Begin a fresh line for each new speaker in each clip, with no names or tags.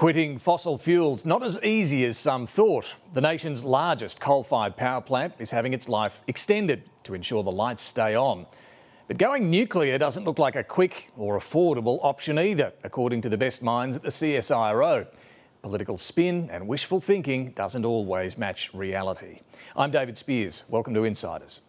Quitting fossil fuels, not as easy as some thought. The nation's largest coal-fired power plant is having its life extended to ensure the lights stay on. But going nuclear doesn't look like a quick or affordable option either, according to the best minds at the CSIRO. Political spin and wishful thinking doesn't always match reality. I'm David Spears. Welcome to Insiders.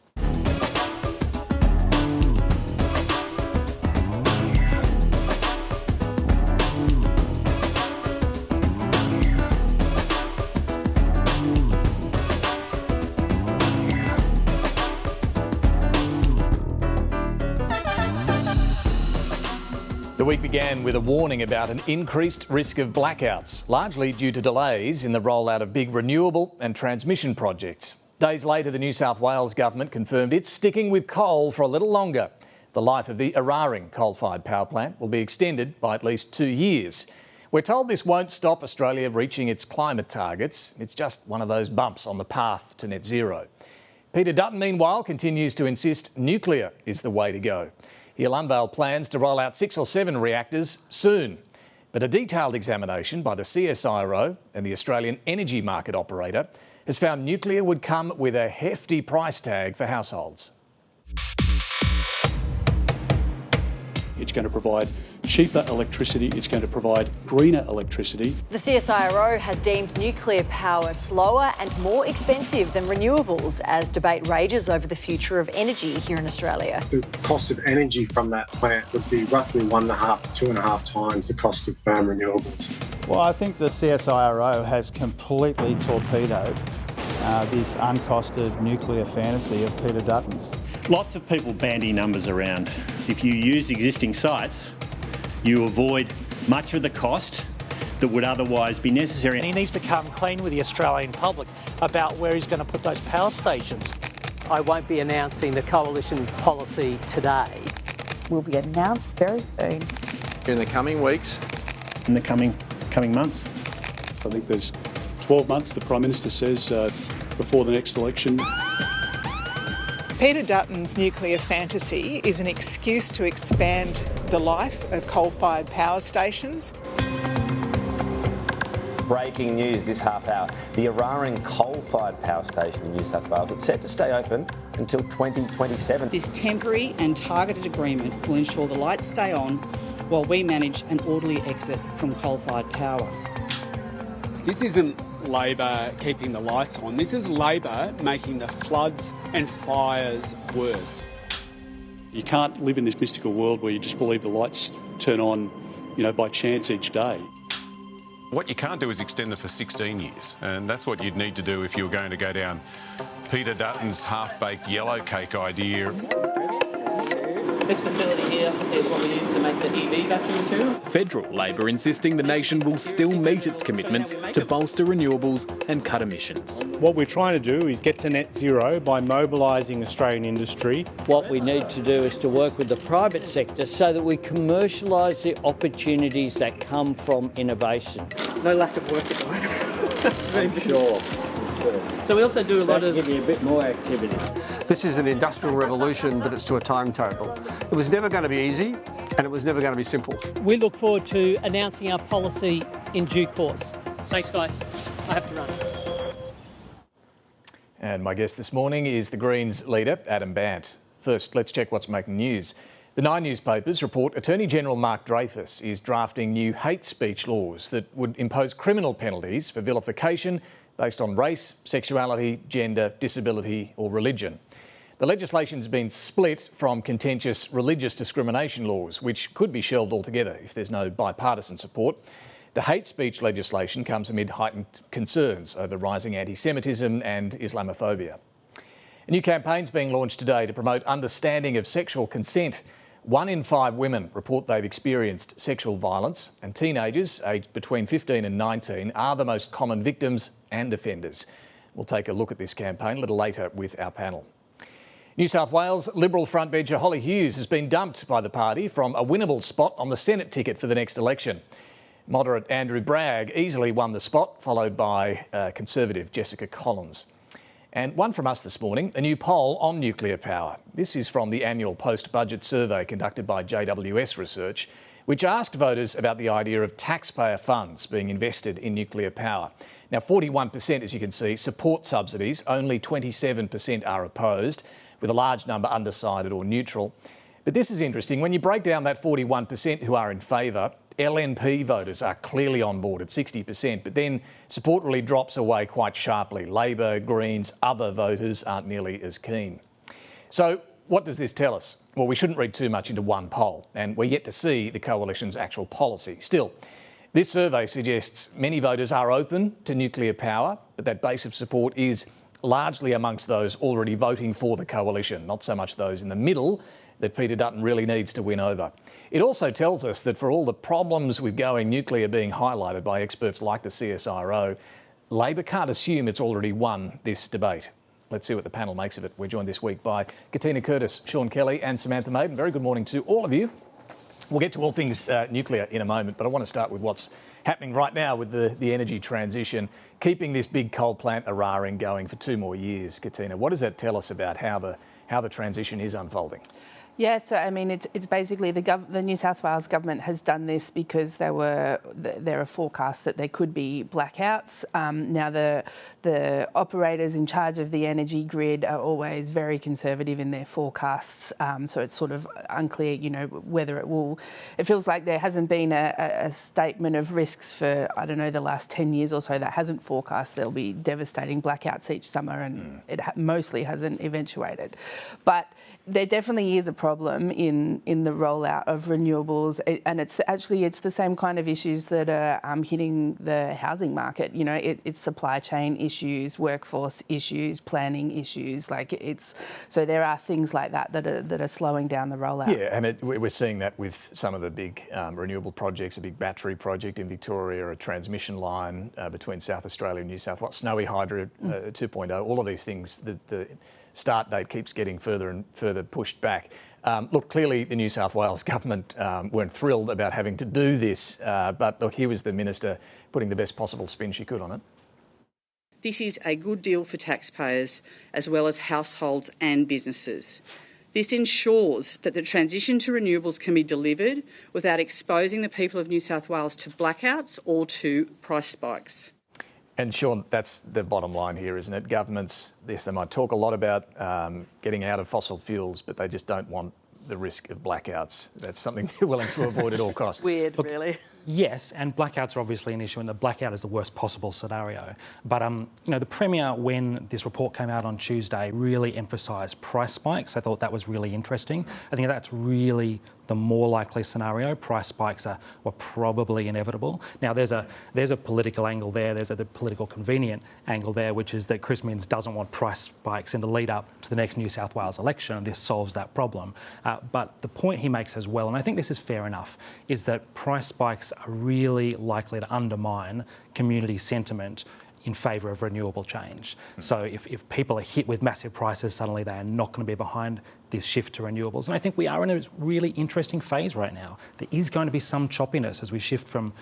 The week began with a warning about an increased risk of blackouts, largely due to delays in the rollout of big renewable and transmission projects. Days later, the New South Wales government confirmed it's sticking with coal for a little longer. The life of the Eraring coal-fired power plant will be extended by at least 2 years. We're told this won't stop Australia reaching its climate targets. It's just one of those bumps on the path to net zero. Peter Dutton, meanwhile, continues to insist nuclear is the way to go. He'll unveil plans to roll out 6 or 7 reactors soon. But a detailed examination by the CSIRO and the Australian energy market operator has found nuclear would come with a hefty price tag for households.
It's going to provide cheaper electricity, it's going to provide greener electricity.
The CSIRO has deemed nuclear power slower and more expensive than renewables as debate rages over the future of energy here in Australia.
The cost of energy from that plant would be roughly 1.5 to 2.5 times the cost of firm renewables.
Well, I think the CSIRO has completely torpedoed this uncosted nuclear fantasy of Peter Dutton's.
Lots of people bandy numbers around. If you use existing sites, you avoid much of the cost that would otherwise be necessary.
And he needs to come clean with the Australian public about where he's going to put those power stations.
I won't be announcing the coalition policy today.
Will be announced very soon.
In the coming weeks.
In the coming months.
I think there's 12 months, the Prime Minister says, before the next election.
Peter Dutton's nuclear fantasy is an excuse to expand the life of coal-fired power stations.
Breaking news this half hour. The Eraring coal-fired power station in New South Wales is set to stay open until 2027.
This temporary and targeted agreement will ensure the lights stay on while we manage an orderly exit from coal-fired power.
This isn't Labor keeping the lights on. This is Labor making the floods and fires worse.
You can't live in this mystical world where you just believe the lights turn on, by chance each day.
What you can't do is extend them for 16 years, and that's what you'd need to do if you were going to go down Peter Dutton's half-baked yellow cake idea.
This facility here is what we use to make the EV battery material.
Federal Labor insisting the nation will still meet its commitments to bolster renewables and cut emissions.
What we're trying to do is get to net zero by mobilising Australian industry.
What we need to do is to work with the private sector so that we commercialise the opportunities that come from innovation.
No lack of work at the moment.
I'm sure.
So we also do a lot of...
Give you a bit more activity.
This is an industrial revolution, but it's to a timetable. It was never going to be easy, and it was never going to be simple.
We look forward to announcing our policy in due course. Thanks, guys. I have to run.
And my guest this morning is the Greens leader, Adam Bandt. First, let's check what's making news. The 9 newspapers report Attorney General Mark Dreyfus is drafting new hate speech laws that would impose criminal penalties for vilification based on race, sexuality, gender, disability or religion. The legislation's been split from contentious religious discrimination laws, which could be shelved altogether if there's no bipartisan support. The hate speech legislation comes amid heightened concerns over rising anti-Semitism and Islamophobia. A new campaign's being launched today to promote understanding of sexual consent. 1 in 5 women report they've experienced sexual violence, and teenagers aged between 15 and 19 are the most common victims and offenders. We'll take a look at this campaign a little later with our panel. New South Wales Liberal frontbencher Holly Hughes has been dumped by the party from a winnable spot on the Senate ticket for the next election. Moderate Andrew Bragg easily won the spot, followed by Conservative Jessica Collins. And one from us this morning, a new poll on nuclear power. This is from the annual post-budget survey conducted by JWS Research, which asked voters about the idea of taxpayer funds being invested in nuclear power. Now, 41%, as you can see, support subsidies. Only 27% are opposed, with a large number undecided or neutral. But this is interesting. When you break down that 41% who are in favour, LNP voters are clearly on board at 60%, but then support really drops away quite sharply. Labor, Greens, other voters aren't nearly as keen. So what does this tell us? Well, we shouldn't read too much into one poll, and we're yet to see the coalition's actual policy. Still, this survey suggests many voters are open to nuclear power, but that base of support is largely amongst those already voting for the coalition, not so much those in the middle that Peter Dutton really needs to win over. It also tells us that for all the problems with going nuclear being highlighted by experts like the CSIRO, Labor can't assume it's already won this debate. Let's see what the panel makes of it. We're joined this week by Katina Curtis, Sean Kelly and Samantha Maiden. Very good morning to all of you. We'll get to all things nuclear in a moment, but I want to start with what's happening right now with the energy transition, keeping this big coal plant Eraring going for 2 more years. Katina, what does that tell us about how the transition is unfolding?
Yeah, so I mean, it's basically the New South Wales government has done this because there are forecasts that there could be blackouts. Now the operators in charge of the energy grid are always very conservative in their forecasts, so it's sort of unclear, you know, whether it will. It feels like there hasn't been a statement of risks for, I don't know, the last 10 years or so that hasn't forecast there'll be devastating blackouts each summer, and it mostly hasn't eventuated. But there definitely is a problem in the rollout of renewables, and it's the same kind of issues that are hitting the housing market. You know, it's supply chain issues, workforce issues, planning issues. So there are things like that are slowing down the rollout.
Yeah, and we're seeing that with some of the big renewable projects, a big battery project in Victoria, a transmission line between South Australia and New South Wales, Snowy Hydro 2.0, all of these things. The start date keeps getting further and further pushed back. Look, clearly the New South Wales government weren't thrilled about having to do this, but look, here was the minister putting the best possible spin she could on it.
This is a good deal for taxpayers as well as households and businesses. This ensures that the transition to renewables can be delivered without exposing the people of New South Wales to blackouts or to price spikes.
And Sean, that's the bottom line here, isn't it? Governments, yes, they might talk a lot about getting out of fossil fuels, but they just don't want the risk of blackouts. That's something they're willing to avoid at all costs.
Weird, really.
Yes, and blackouts are obviously an issue, and the blackout is the worst possible scenario. But you know, the Premier, when this report came out on Tuesday, really emphasised price spikes. I thought that was really interesting. I think that's really the more likely scenario. Price spikes were probably inevitable. Now, there's a political angle there. There's a political convenient angle there, which is that Chris Minns doesn't want price spikes in the lead up to the next New South Wales election, and this solves that problem. But the point he makes as well, and I think this is fair enough, is that price spikes are really likely to undermine community sentiment in favour of renewable change. So if people are hit with massive prices, suddenly they are not going to be behind this shift to renewables. And I think we are in a really interesting phase right now. There is going to be some choppiness as we shift from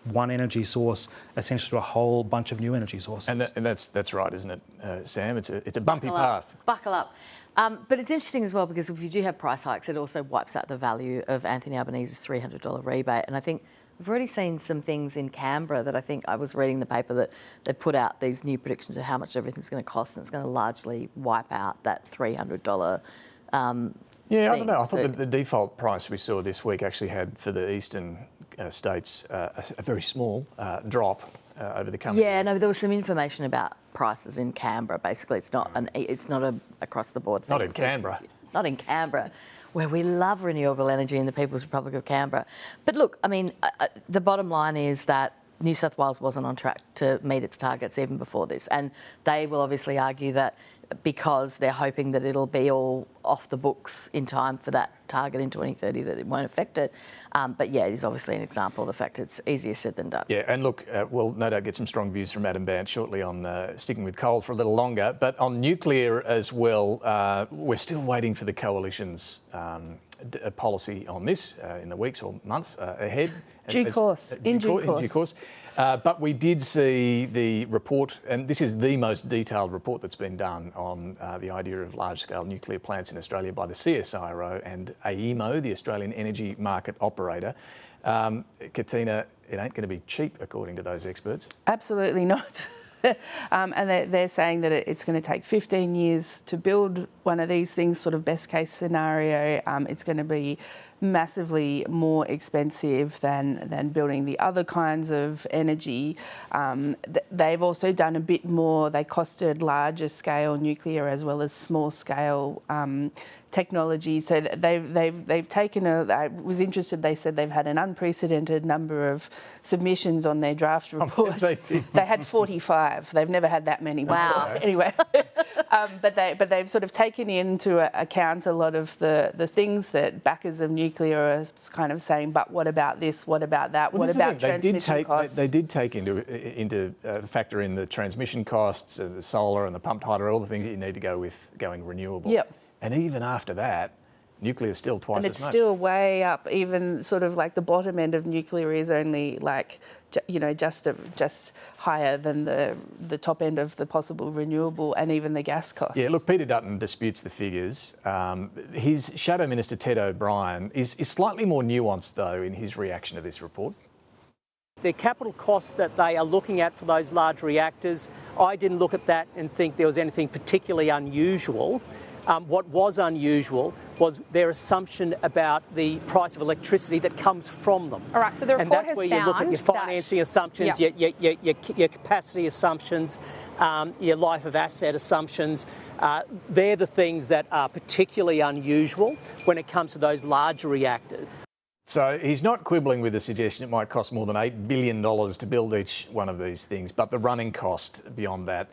one energy source essentially to a whole bunch of new energy sources. And
that's right, isn't it, Sam? It's a bumpy path.
Buckle up. But it's interesting as well, because if you do have price hikes, it also wipes out the value of Anthony Albanese's $300 rebate. And I think we've already seen some things in Canberra that I was reading the paper that they put out these new predictions of how much everything's going to cost, and it's going to largely wipe out that $300
Yeah, I don't know. I thought the default price we saw this week actually had, for the eastern states, a very small drop over the coming year.
No, there was some information about prices in Canberra. Basically, it's not a across the board thing.
Not in Canberra.
Not in Canberra, where we love renewable energy in the People's Republic of Canberra. But look, I mean, the bottom line is that New South Wales wasn't on track to meet its targets even before this, and they will obviously argue that because they're hoping that it'll be all off the books in time for that target in 2030, that it won't affect it. But yeah, it is obviously an example of the fact it's easier said than done.
Yeah, and look, we'll no doubt get some strong views from Adam Bandt shortly on sticking with coal for a little longer. But on nuclear as well, we're still waiting for the coalition's policy on this in the weeks or months ahead.
In due course.
But we did see the report, and this is the most detailed report that's been done on the idea of large-scale nuclear plants in Australia by the CSIRO and AEMO, the Australian Energy Market Operator. Katina, it ain't going to be cheap, according to those experts.
Absolutely not. And they're saying that it's going to take 15 years to build one of these things, sort of best case scenario. It's going to be massively more expensive than building the other kinds of energy. They've also done a bit more. They costed larger scale nuclear as well as small scale technology. So they've taken I was interested. They said they've had an unprecedented number of submissions on their draft report. They had 45. They've never had that many before.
Wow.
Anyway, but they've sort of taken into account a lot of the things that backers of nuclear are kind of saying. But what about this? What about that?
Well,
what about transmission costs?
They did take into factor in the transmission costs, the solar and the pumped hydro, all the things that you need to go with going renewable.
Yep.
And even after that, nuclear is still twice as much.
And it's still way up. Even sort of like the bottom end of nuclear is only like, just higher than the top end of the possible renewable and even the gas costs.
Yeah, look, Peter Dutton disputes the figures. His Shadow Minister, Ted O'Brien, is slightly more nuanced, though, in his reaction to this report.
The capital costs that they are looking at for those large reactors, I didn't look at that and think there was anything particularly unusual. What was unusual was their assumption about the price of electricity that comes from them.
All right, so the report
and that's
has
where you look at your financing assumptions, your capacity assumptions, your life of asset assumptions. They're the things that are particularly unusual when it comes to those larger reactors.
So he's not quibbling with the suggestion it might cost more than $8 billion to build each one of these things, but the running cost beyond that,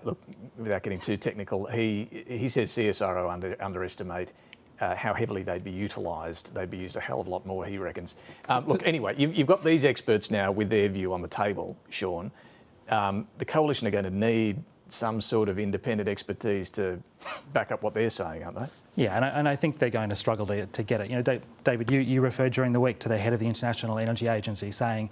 look, without getting too technical, he says CSIRO underestimate how heavily they'd be utilised. They'd be used a hell of a lot more, he reckons. Look, anyway, you've got these experts now with their view on the table, Sean. The coalition are going to need some sort of independent expertise to back up what they're saying, aren't they?
Yeah, and I think they're going to struggle to get it. You know, David, you referred during the week to the head of the International Energy Agency saying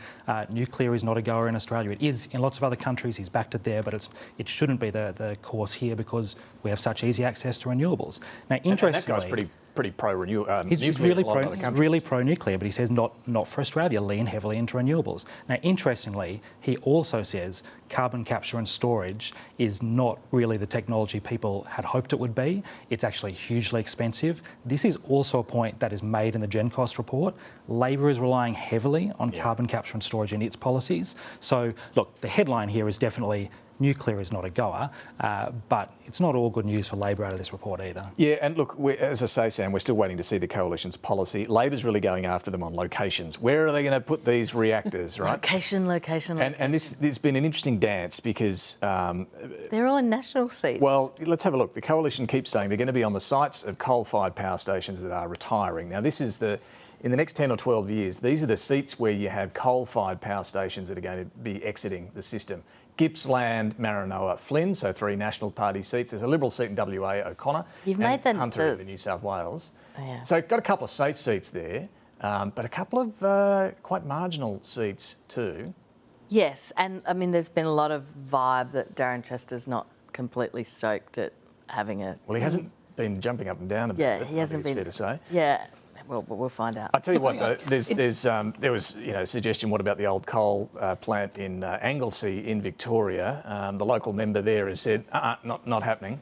nuclear is not a goer in Australia. It is in lots of other countries. He's backed it there, but it shouldn't be the course here because we have such easy access to renewables. Now, interestingly,
and that guy's pretty pro-renewable.
He's really pro-nuclear, but he says not for Australia, lean heavily into renewables. Now, interestingly, he also says carbon capture and storage is not really the technology people had hoped it would be. It's actually hugely expensive. This is also a point that is made in the GenCost report. Labor is relying heavily on carbon capture and storage in its policies. So, look, the headline here is definitely nuclear is not a goer, but it's not all good news for Labor out of this report either.
Yeah, and look, as I say, Sam, we're still waiting to see the coalition's policy. Labor's really going after them on locations. Where are they going to put these reactors, right?
Location.
And there's been an interesting dance because...
they're all in national seats.
Well, let's have a look. The coalition keeps saying they're going to be on the sites of coal-fired power stations that are retiring. Now, this is in the next 10 or 12 years, these are the seats where you have coal-fired power stations that are going to be exiting the system. Gippsland, Maranoa, Flynn, so 3 National Party seats. There's a Liberal seat in WA, O'Connor, and Hunter in New South Wales.
Oh, yeah.
So got a couple of safe seats there, but a couple of quite marginal seats too.
Yes, and I mean, there's been a lot of vibe that Darren Chester's not completely stoked at having a...
Well, he hasn't been jumping up and down a bit.
Yeah, he hasn't been.
Fair to say.
Yeah. Well, we'll find out.
I tell you what, though, there was suggestion. What about the old coal plant in Anglesea in Victoria? The local member there has said, not happening.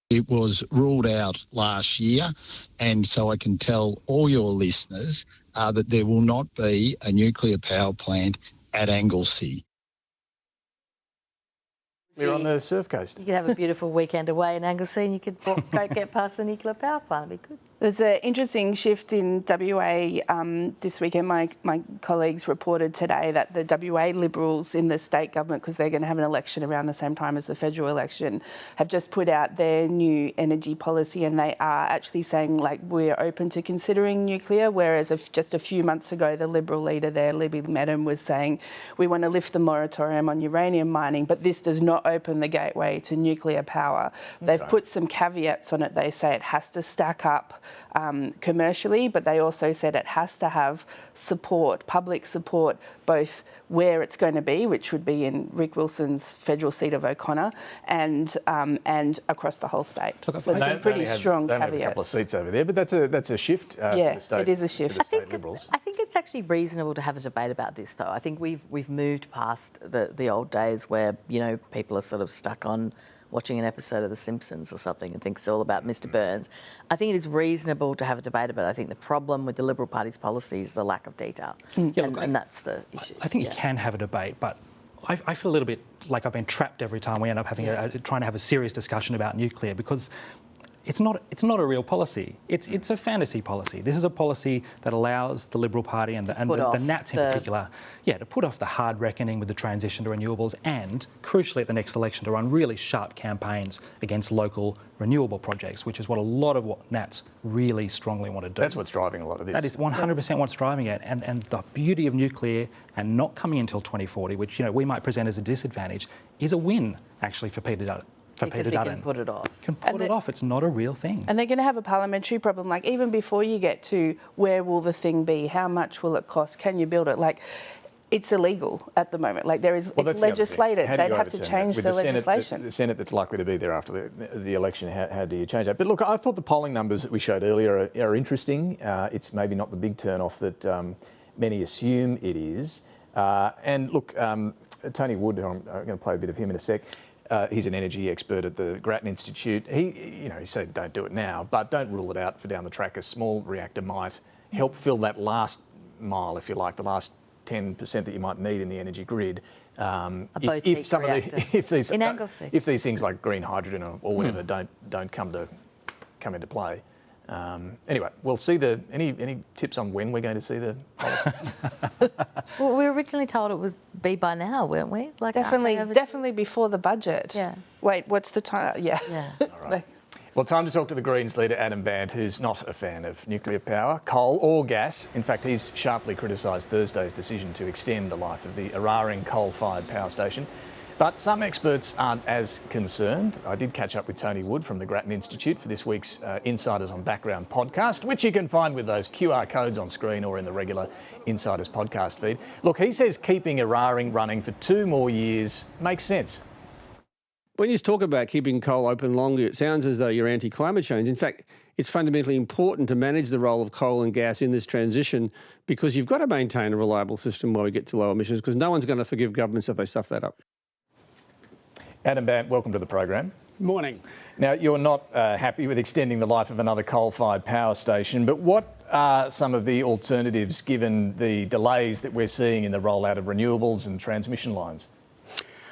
It was ruled out last year, and so I can tell all your listeners that there will not be a nuclear power plant at Anglesea.
We're on the surf coast.
You could have a beautiful weekend away in Anglesea and you could go get past the nuclear power plant. It'd be good.
There's an interesting shift in WA this weekend. My colleagues reported today that the WA Liberals in the state government, because they're going to have an election around the same time as the federal election, have just put out their new energy policy, and they are actually saying, like, we're open to considering nuclear, whereas just a few months ago, the Liberal leader there, Libby Madden, was saying, we want to lift the moratorium on uranium mining, but this does not open the gateway to nuclear power. They've put some caveats on it. They say it has to stack up commercially, but they also said it has to have support, public support, both where it's going to be, which would be in Rick Wilson's federal seat of O'Connor, and across the whole state. So it's a pretty strong
caveat.
caveat.
A couple of seats over there, but that's a shift.
Yeah,
for the state,
it is a shift.
For the state Liberals.
I think it's actually reasonable to have a debate about this, though. I think we've moved past the old days where, you know, people are sort of stuck on watching an episode of The Simpsons or something and think it's all about Mr. Burns. I think it is reasonable to have a debate about it. I think the problem with the Liberal Party's policy is the lack of detail. And that's the issue.
I think you can have a debate, but I feel a little bit like I've been trapped every time we end up having trying to have a serious discussion about nuclear, because it's not a real policy. It's a fantasy policy. This is a policy that allows the Liberal Party and the Nats in particular, to put off the hard reckoning with the transition to renewables, and crucially at the next election to run really sharp campaigns against local renewable projects, which is what a lot of what Nats really strongly want to do.
That's what's driving a lot of this.
That is 100% what's driving it, and the beauty of nuclear and not coming until 2040, which we might present as a disadvantage, is a win actually for Peter Dutton.
Because he can put it off.
Can put it off. It's not a real thing.
And they're going to have a parliamentary problem. Like, even before you get to where will the thing be, how much will it cost, can you build it? Like, it's illegal at the moment. Like, it's legislated. They'd have to change the legislation.
The Senate that's likely to be there after the election, how do you change that? But look, I thought the polling numbers that we showed earlier are interesting. It's maybe not the big turn-off that many assume it is. And look, Tony Wood, I'm going to play a bit of him in a sec. He's an energy expert at the Grattan Institute. He said don't do it now, but don't rule it out for down the track. A small reactor might help fill that last mile, if you like, the last 10% that you might need in the energy grid. If these things like green hydrogen or whatever don't come into play. Anyway, we'll see any tips on when we're going to see the policy?
Well, we were originally told it was be by now, weren't we? Like
definitely before the budget.
Yeah.
Wait, what's the time? Yeah.
All right. Well, time to talk to the Greens leader, Adam Bandt, who's not a fan of nuclear power, coal or gas. In fact, he's sharply criticised Thursday's decision to extend the life of the Eraring coal-fired power station. But some experts aren't as concerned. I did catch up with Tony Wood from the Grattan Institute for this week's Insiders on Background podcast, which you can find with those QR codes on screen or in the regular Insiders podcast feed. Look, he says keeping Eraring running for 2 more years makes sense.
When you talk about keeping coal open longer, it sounds as though you're anti-climate change. In fact, it's fundamentally important to manage the role of coal and gas in this transition, because you've got to maintain a reliable system while we get to low emissions, because no one's going to forgive governments if they stuff that up.
Adam Bandt, welcome to the program.
Morning.
Now, you're not happy with extending the life of another coal-fired power station, but what are some of the alternatives given the delays that we're seeing in the rollout of renewables and transmission lines?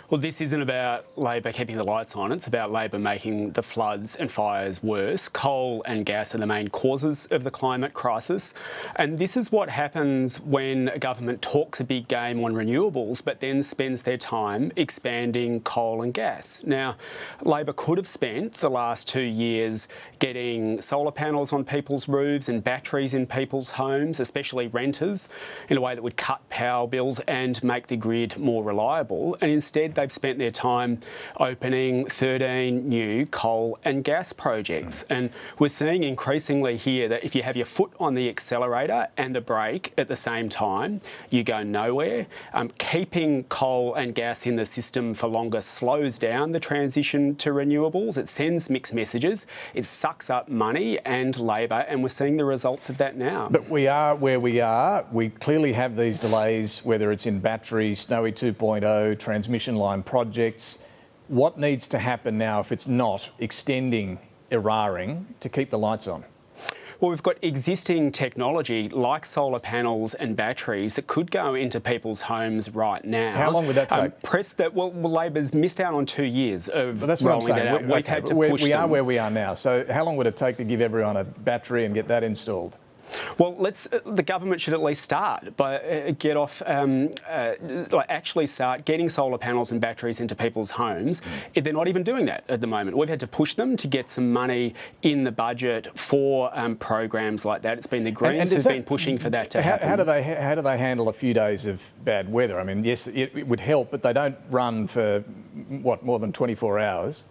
Well, this isn't about Labor keeping the lights on. It's about Labor making the floods and fires worse. Coal and gas are the main causes of the climate crisis. And this is what happens when a government talks a big game on renewables, but then spends their time expanding coal and gas. Now, Labor could have spent the last 2 years getting solar panels on people's roofs and batteries in people's homes, especially renters, in a way that would cut power bills and make the grid more reliable. And instead, they've spent their time opening 13 new coal and gas projects. And we're seeing increasingly here that if you have your foot on the accelerator and the brake at the same time, you go nowhere. Keeping coal and gas in the system for longer slows down the transition to renewables. It sends mixed messages. It sucks up money and labour, and we're seeing the results of that now.
But we are where we are. We clearly have these delays, whether it's in battery, Snowy 2.0, transmission line projects. What needs to happen now if it's not extending Eraring to keep the lights on?
Well, we've got existing technology like solar panels and batteries that could go into people's homes right now.
How long would that take?
Labor's missed out on 2 years of
that's what
rolling
I'm saying.
that out. We've had to push
We
them.
are where we are now. So how long would it take to give everyone a battery and get that installed?
Well, the government should at least start by actually start getting solar panels and batteries into people's homes. They're not even doing that at the moment. We've had to push them to get some money in the budget for programs like that. It's been the Greens who've been pushing for that to happen.
How do they handle a few days of bad weather? I mean, yes, it would help, but they don't run for more than 24 hours.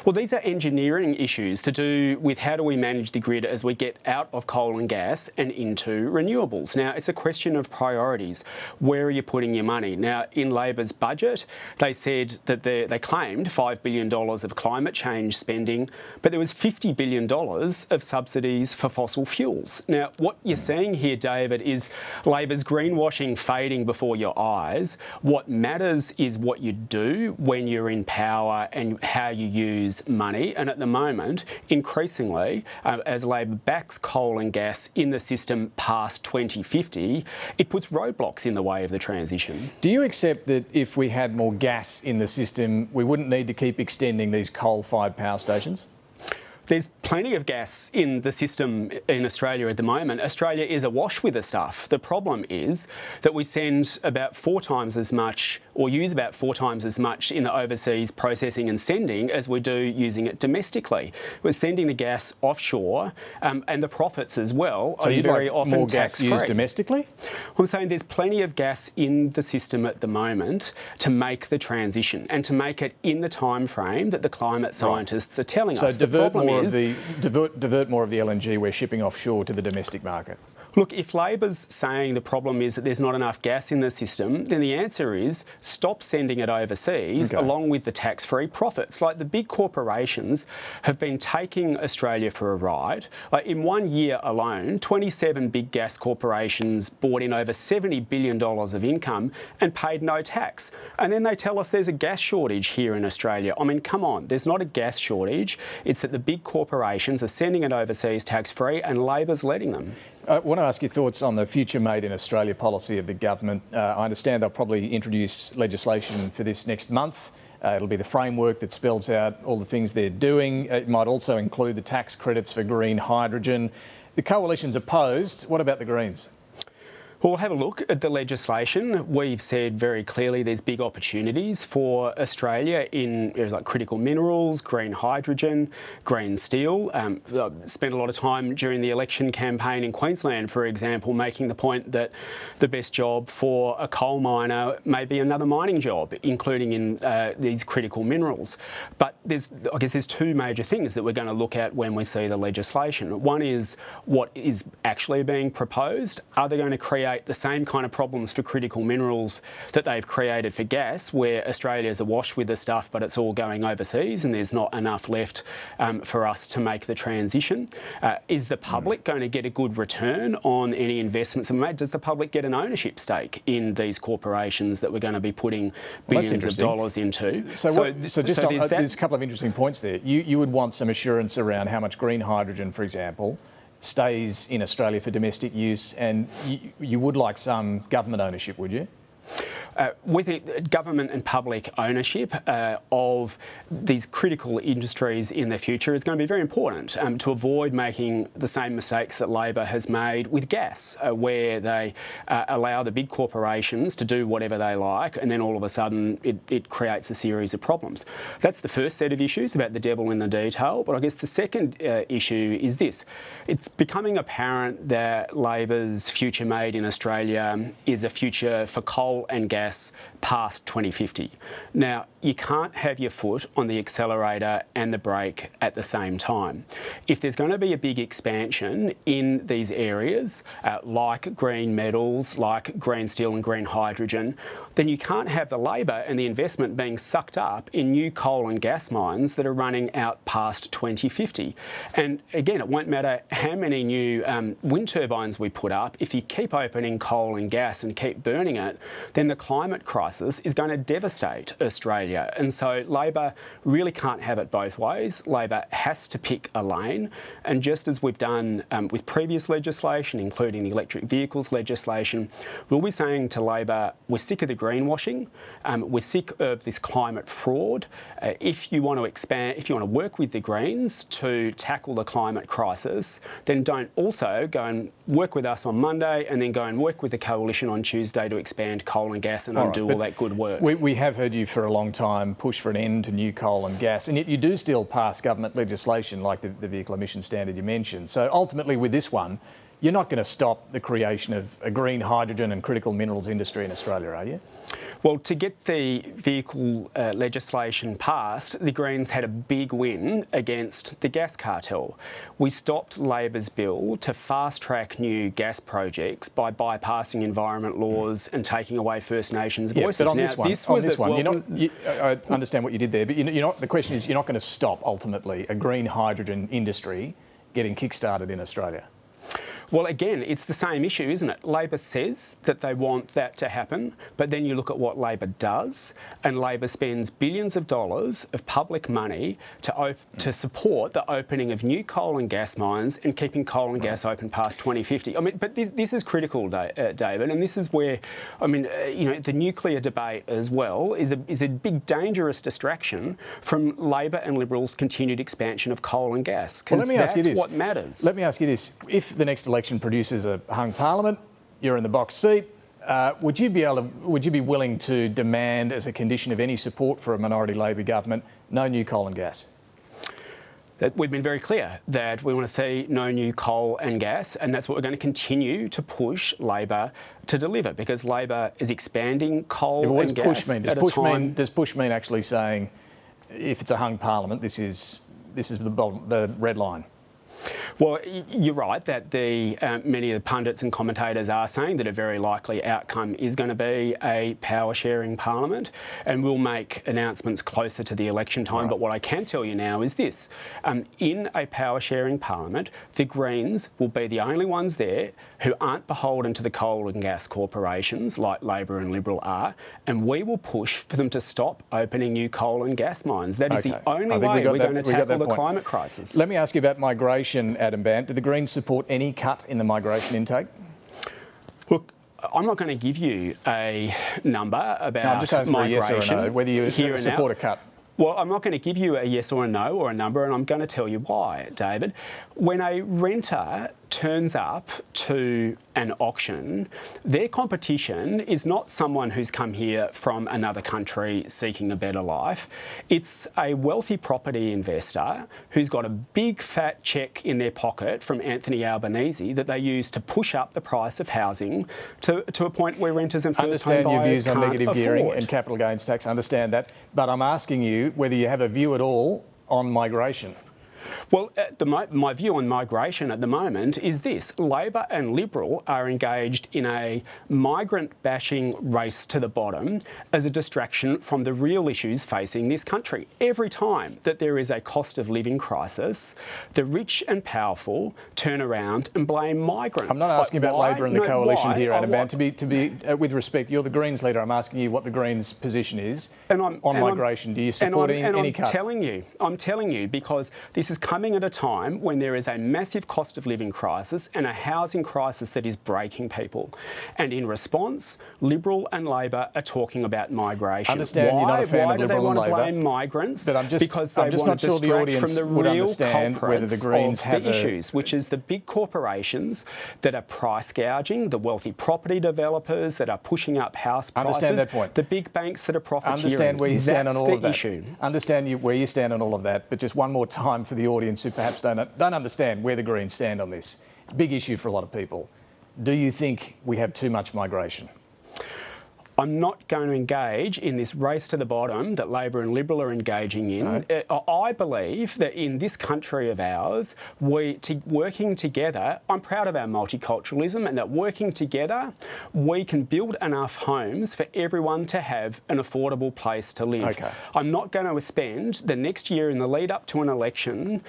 Well, these are engineering issues to do with how do we manage the grid as we get out of coal and gas and into renewables. Now, it's a question of priorities. Where are you putting your money? Now, in Labor's budget, they said that they claimed $5 billion of climate change spending, but there was $50 billion of subsidies for fossil fuels. Now, what you're seeing here, David, is Labor's greenwashing fading before your eyes. What matters is what you do when you're in power and how you use money. And at the moment, increasingly, as Labor backs coal and gas in the system past 2050, it puts roadblocks in the way of the transition.
Do you accept that if we had more gas in the system, we wouldn't need to keep extending these coal-fired power stations?
There's plenty of gas in the system in Australia at the moment. Australia is awash with the stuff. The problem is that we send about 4 times as much, or use about 4 times as much in the overseas processing and sending as we do using it domestically. We're sending the gas offshore, and the profits as well
so
are very
like
often
more gas
tax-free.
used domestically?
I'm saying there's plenty of gas in the system at the moment to make the transition and to make it in the time frame that the climate scientists are telling us.
Divert more of the LNG we're shipping offshore to the domestic market.
Look, if Labor's saying the problem is that there's not enough gas in the system, then the answer is stop sending it overseas along with the tax-free profits. Like the big corporations have been taking Australia for a ride. Like in 1 year alone, 27 big gas corporations brought in over $70 billion of income and paid no tax. And then they tell us there's a gas shortage here in Australia. I mean, come on, there's not a gas shortage. It's that the big corporations are sending it overseas tax-free and Labor's letting them.
I want to ask your thoughts on the future Made in Australia policy of the government. I understand they'll probably introduce legislation for this next month. It'll be the framework that spells out all the things they're doing. It might also include the tax credits for green hydrogen. The coalition's opposed. What about the Greens?
Well, we'll have a look at the legislation. We've said very clearly there's big opportunities for Australia in areas like critical minerals, green hydrogen, green steel. Spent a lot of time during the election campaign in Queensland, for example, making the point that the best job for a coal miner may be another mining job, including in these critical minerals. But I guess there's 2 major things that we're going to look at when we see the legislation. One is what is actually being proposed. Are they going to create the same kind of problems for critical minerals that they've created for gas, where Australia's awash with the stuff but it's all going overseas and there's not enough left for us to make the transition? Is the public going to get a good return on any investments made? Does the public get an ownership stake in these corporations that we're going to be putting billions of dollars into?
There's a couple of interesting points there. You would want some assurance around how much green hydrogen, for example, stays in Australia for domestic use, and you would like some government ownership, would you?
With government and public ownership of these critical industries in the future is going to be very important to avoid making the same mistakes that Labor has made with gas, where they allow the big corporations to do whatever they like, and then all of a sudden it creates a series of problems. That's the first set of issues about the devil in the detail, but I guess the second issue is this. It's becoming apparent that Labor's future made in Australia is a future for coal and gas past 2050. Now, you can't have your foot on the accelerator and the brake at the same time. If there's going to be a big expansion in these areas, like green metals, like green steel and green hydrogen, then you can't have the labour and the investment being sucked up in new coal and gas mines that are running out past 2050. And again, it won't matter how many new wind turbines we put up. If you keep opening coal and gas and keep burning it, then the climate crisis is going to devastate Australia. And so Labor really can't have it both ways. Labor has to pick a lane. And just as we've done with previous legislation, including the electric vehicles legislation, we'll be saying to Labor, we're sick of the greenwashing. We're sick of this climate fraud. If you want to expand, if you want to work with the Greens to tackle the climate crisis, then don't also go and work with us on Monday and then go and work with the coalition on Tuesday to expand coal and gas and undo all that good work.
We have heard you for a long time push for an end to new coal and gas, and yet you do still pass government legislation like the vehicle emission standard you mentioned. So ultimately with this one, you're not going to stop the creation of a green hydrogen and critical minerals industry in Australia, are you?
Well, to get the vehicle legislation passed, the Greens had a big win against the gas cartel. We stopped Labor's bill to fast-track new gas projects by bypassing environment laws and taking away First Nations voices.
But on this one, I understand what you did there, but the question is, you're not going to stop, ultimately, a green hydrogen industry getting kick-started in Australia.
Well, again, it's the same issue, isn't it? Labor says that they want that to happen, but then you look at what Labor does, and Labor spends billions of dollars of public money to support the opening of new coal and gas mines and keeping coal and gas open past 2050. I mean, but this is critical, David, and this is where, I mean, the nuclear debate as well is a big dangerous distraction from Labor and Liberals' continued expansion of coal and gas, because that's what matters.
Let me ask you this. If the next election produces a hung parliament, you're in the box seat, would you be willing to demand, as a condition of any support for a minority Labor government, no new coal and gas?
We've been very clear that we want to see no new coal and gas, and that's what we're going to continue to push Labor to deliver, because Labor is expanding coal and gas at a time.
Does push mean actually saying, if it's a hung parliament, this is the red line?
Well, you're right that many of the pundits and commentators are saying that a very likely outcome is going to be a power-sharing parliament, and we'll make announcements closer to the election time. Right. But what I can tell you now is this. In a power-sharing parliament, the Greens will be the only ones there who aren't beholden to the coal and gas corporations like Labor and Liberal are, and we will push for them to stop opening new coal and gas mines. That is the only way we're going to tackle the climate crisis.
Let me ask you about migration, Adam Bandt. Do the Greens support any cut in the migration intake?
Look, I'm not going to give you a number about
I'm just asking
migration.
For a yes or a no, whether you support a cut.
Well, I'm not going to give you a yes or a no or a number, and I'm going to tell you why, David. When a renter turns up to an auction, their competition is not someone who's come here from another country seeking a better life. It's a wealthy property investor who's got a big fat cheque in their pocket from Anthony Albanese that they use to push up the price of housing to a point where renters and first-home buyers can't afford.
Understand your views on negative gearing and capital gains tax. Understand that, but I'm asking you whether you have a view at all on migration.
Well, my view on migration at the moment is this. Labor and Liberal are engaged in a migrant-bashing race to the bottom as a distraction from the real issues facing this country. Every time that there is a cost of living crisis, the rich and powerful turn around and blame migrants.
I'm not asking about Labor and the coalition here, Adam Bandt. To be with respect, you're the Greens leader. I'm asking you what the Greens' position is on migration. Do you support any cut?
I'm telling you, because this is coming at a time when there is a massive cost of living crisis and a housing crisis that is breaking people. And in response, Liberal and Labor are talking about migration.
I understand you're not a fan of Liberal and Labor.
Why do they want to blame migrants?
But I'm just
not
sure the audience
from the
would
real
understand whether the Greens have
the issues, which is the big corporations that are price gouging, the wealthy property developers that are pushing up house prices.
Understand that point.
The big banks that are profiteering.
Understand where you stand on all of that.
Issue.
Understand where you stand on all of that. But just one more time for the audience who perhaps don't understand where the Greens stand on this. It's a big issue for a lot of people. Do you think we have too much migration?
I'm not going to engage in this race to the bottom that Labor and Liberal are engaging in. No. I believe that in this country of ours, working together, I'm proud of our multiculturalism, and that working together, we can build enough homes for everyone to have an affordable place to live.
Okay.
I'm not going to spend the next year in the lead up to an election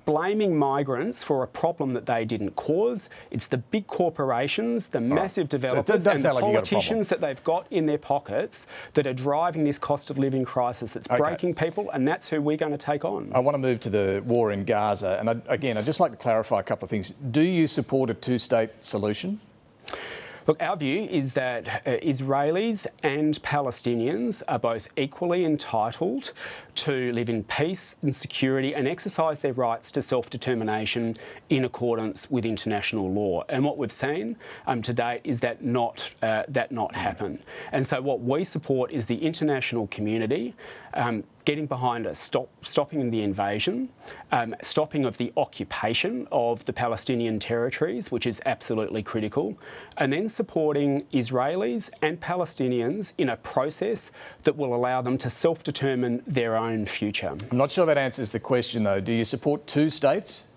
blaming migrants for a problem that they didn't cause. It's the big corporations, the massive developers and the politicians that they've got in their pockets that are driving this cost of living crisis that's breaking people, and that's who we're going to take on.
I want to move to the war in Gaza, and I'd just like to clarify a couple of things. Do you support a two-state solution?
Look, our view is that Israelis and Palestinians are both equally entitled to live in peace and security and exercise their rights to self-determination in accordance with international law. And what we've seen to date is that not happen. And so what we support is the international community getting behind a stopping the invasion, stopping of the occupation of the Palestinian territories, which is absolutely critical, and then supporting Israelis and Palestinians in a process that will allow them to self-determine their own future.
I'm not sure that answers the question, though. Do you support two states?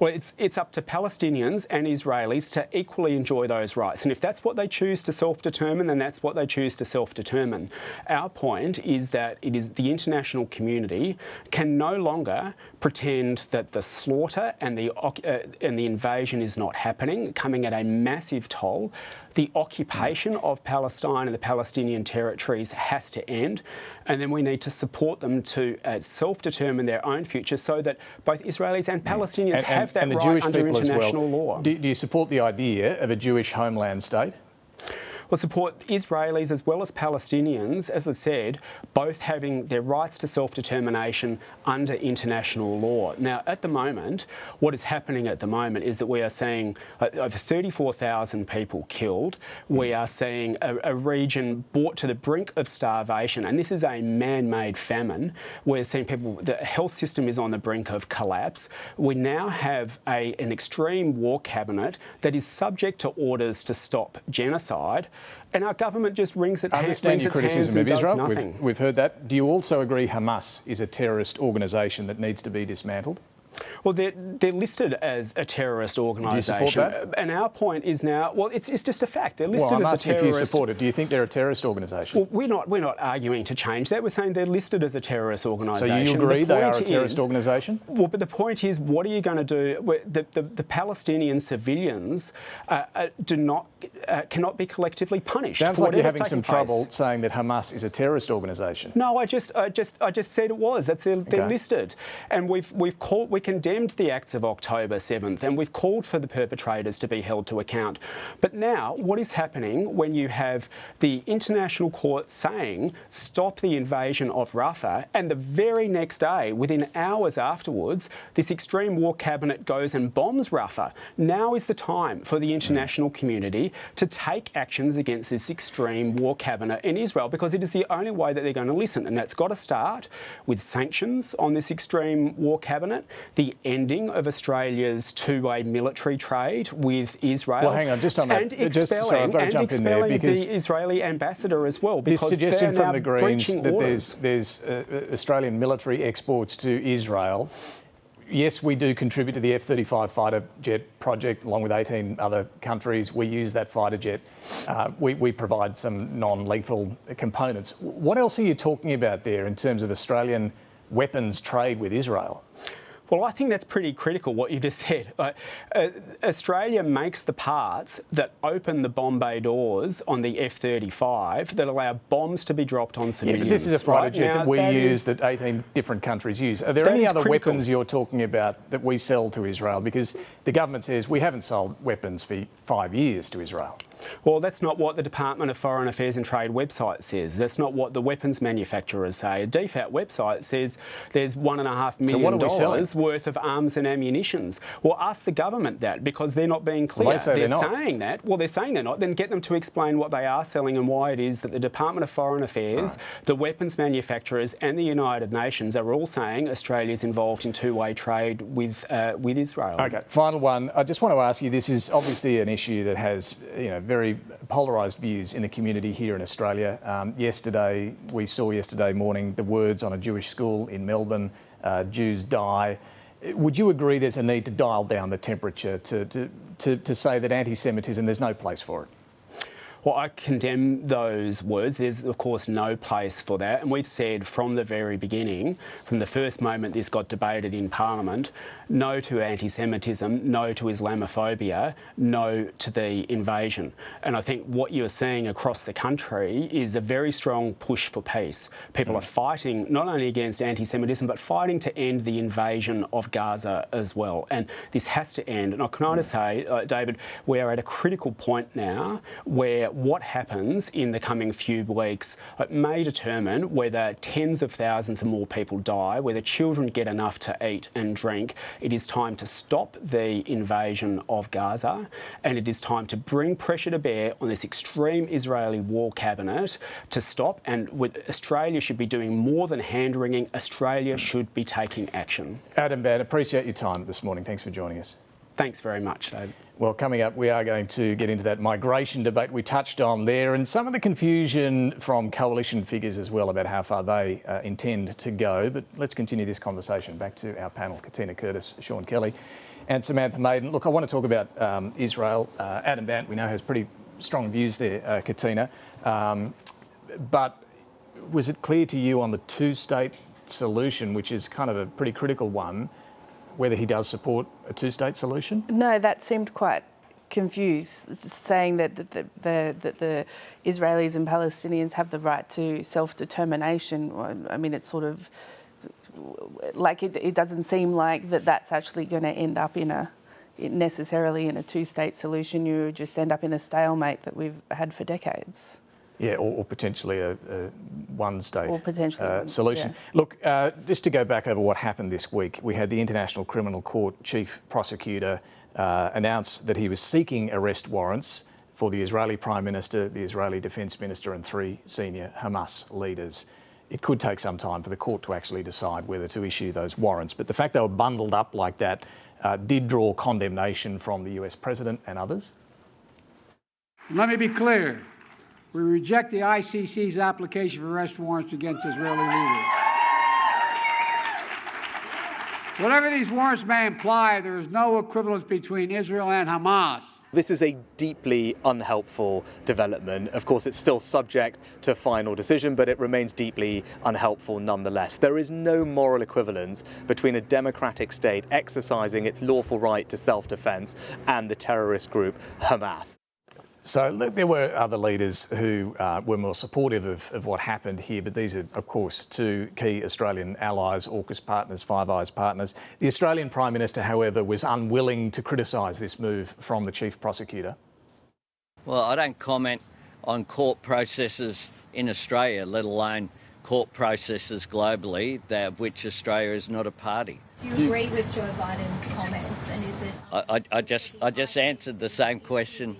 Well, it's up to Palestinians and Israelis to equally enjoy those rights. And if that's what they choose to self-determine, then that's what they choose to self-determine. Our point is that it is the international community can no longer pretend that the slaughter and the invasion is not happening, coming at a massive toll. The occupation of Palestine and the Palestinian territories has to end, and then we need to support them to self-determine their own future so that both Israelis and Palestinians have that
and the
right
Jewish
under
people
international
as well.
law.
Do you support the idea of a Jewish homeland state?
Well, support Israelis as well as Palestinians, as I've said, both having their rights to self-determination under international law. Now, at the moment, what is happening at the moment is that we are seeing over 34,000 people killed. We are seeing a region brought to the brink of starvation, and this is a man-made famine. We're seeing people, the health system is on the brink of collapse. We now have an extreme war cabinet that is subject to orders to stop genocide. And our government just rings its hands.
I understand your criticism of Israel. We've heard that. Do you also agree Hamas is a terrorist organisation that needs to be dismantled?
Well, they're listed as a terrorist organisation.
Do you support that?
And our point is now, well, it's just a fact. They're listed
I'm
as a
asking
terrorist.
if you support it. Do you think they're a terrorist organisation?
Well, we're not arguing to change that. We're saying they're listed as a terrorist organisation.
So you agree they are a terrorist organisation?
Well, but the point is, what are you going to do? The Palestinian civilians cannot be collectively punished.
Sounds like you're having some trouble saying that Hamas is a terrorist organisation.
No, I just said it was. They're listed, and we condemned the acts of October 7th, and we've called for the perpetrators to be held to account. But now, what is happening when you have the international court saying stop the invasion of Rafah, and the very next day, within hours afterwards, this extreme war cabinet goes and bombs Rafah? Now is the time for the international community to take actions against this extreme war cabinet in Israel, because it is the only way that they're going to listen, and that's got to start with sanctions on this extreme war cabinet, the ending of Australia's two-way military trade with Israel.
Well, hang on, just on that.
And expelling the Israeli ambassador as well.
This suggestion from the Greens that there's Australian military exports to Israel. Yes, we do contribute to the F-35 fighter jet project along with 18 other countries. We use that fighter jet. We provide some non-lethal components. What else are you talking about there in terms of Australian weapons trade with Israel?
Well, I think that's pretty critical, what you just said. Australia makes the parts that open the bomb bay doors on the F-35 that allow bombs to be dropped on civilians.
Yeah, but this is a fighter jet that we use, that 18 different countries use. Are there any other weapons you're talking about that we sell to Israel? Because the government says we haven't sold weapons for 5 years to Israel.
Well, that's not what the Department of Foreign Affairs and Trade website says. That's not what the weapons manufacturers say. A DFAT website says there's $1.5 million worth of arms and ammunitions. Well, ask the government that, because they're not being clear.
Well, they're
saying that. Well, they're saying they're not. Then get them to explain what they are selling and why it is that the Department of Foreign Affairs, the weapons manufacturers and the United Nations are all saying Australia's involved in two-way trade with Israel.
OK, final one. I just want to ask you, this is obviously an issue that has, very polarised views in the community here in Australia. We saw yesterday morning the words on a Jewish school in Melbourne, Jews die. Would you agree there's a need to dial down the temperature to say that anti-Semitism, there's no place for it?
Well, I condemn those words. There's, of course, no place for that. And we've said from the very beginning, from the first moment this got debated in Parliament, no to anti-Semitism, no to Islamophobia, no to the invasion. And I think what you're seeing across the country is a very strong push for peace. People are fighting not only against anti-Semitism, but fighting to end the invasion of Gaza as well. And this has to end. And I can only say, David, we are at a critical point now where that what happens in the coming few weeks may determine whether tens of thousands of more people die, whether children get enough to eat and drink. It is time to stop the invasion of Gaza, and it is time to bring pressure to bear on this extreme Israeli war cabinet to stop. And Australia should be doing more than hand-wringing. Australia should be taking action.
Adam Bandt, appreciate your time this morning. Thanks for joining us.
Thanks very much, David.
Well, coming up, we are going to get into that migration debate we touched on there and some of the confusion from coalition figures as well about how far they intend to go. But let's continue this conversation. Back to our panel, Katina Curtis, Sean Kelly and Samantha Maiden. Look, I want to talk about Israel. Adam Bandt, we know, has pretty strong views there, Katina. But was it clear to you on the two-state solution, which is kind of a pretty critical one, whether he does support a two-state solution?
No, that seemed quite confused, saying that the Israelis and Palestinians have the right to self-determination. I mean, it's sort of like it doesn't seem like that's actually going to end up necessarily in a two-state solution. You just end up in a stalemate that we've had for decades.
Yeah, or potentially a one-state
Yeah.
solution. Look, just to go back over what happened this week, we had the International Criminal Court Chief Prosecutor announce that he was seeking arrest warrants for the Israeli Prime Minister, the Israeli Defence Minister and 3 senior Hamas leaders. It could take some time for the court to actually decide whether to issue those warrants, but the fact they were bundled up like that did draw condemnation from the US President and others.
Let me be clear. We reject the ICC's application for arrest warrants against Israeli leaders. Whatever these warrants may imply, there is no equivalence between Israel and Hamas.
This is a deeply unhelpful development. Of course, it's still subject to a final decision, but it remains deeply unhelpful nonetheless. There is no moral equivalence between a democratic state exercising its lawful right to self-defense and the terrorist group Hamas.
So look, there were other leaders who were more supportive of what happened here, but these are, of course, 2 key Australian allies, AUKUS partners, Five Eyes partners. The Australian Prime Minister, however, was unwilling to criticise this move from the Chief Prosecutor.
Well, I don't comment on court processes in Australia, let alone court processes globally, of which Australia is not a party.
Do you agree with Joe Biden's comments, and is it...
I just answered the same question.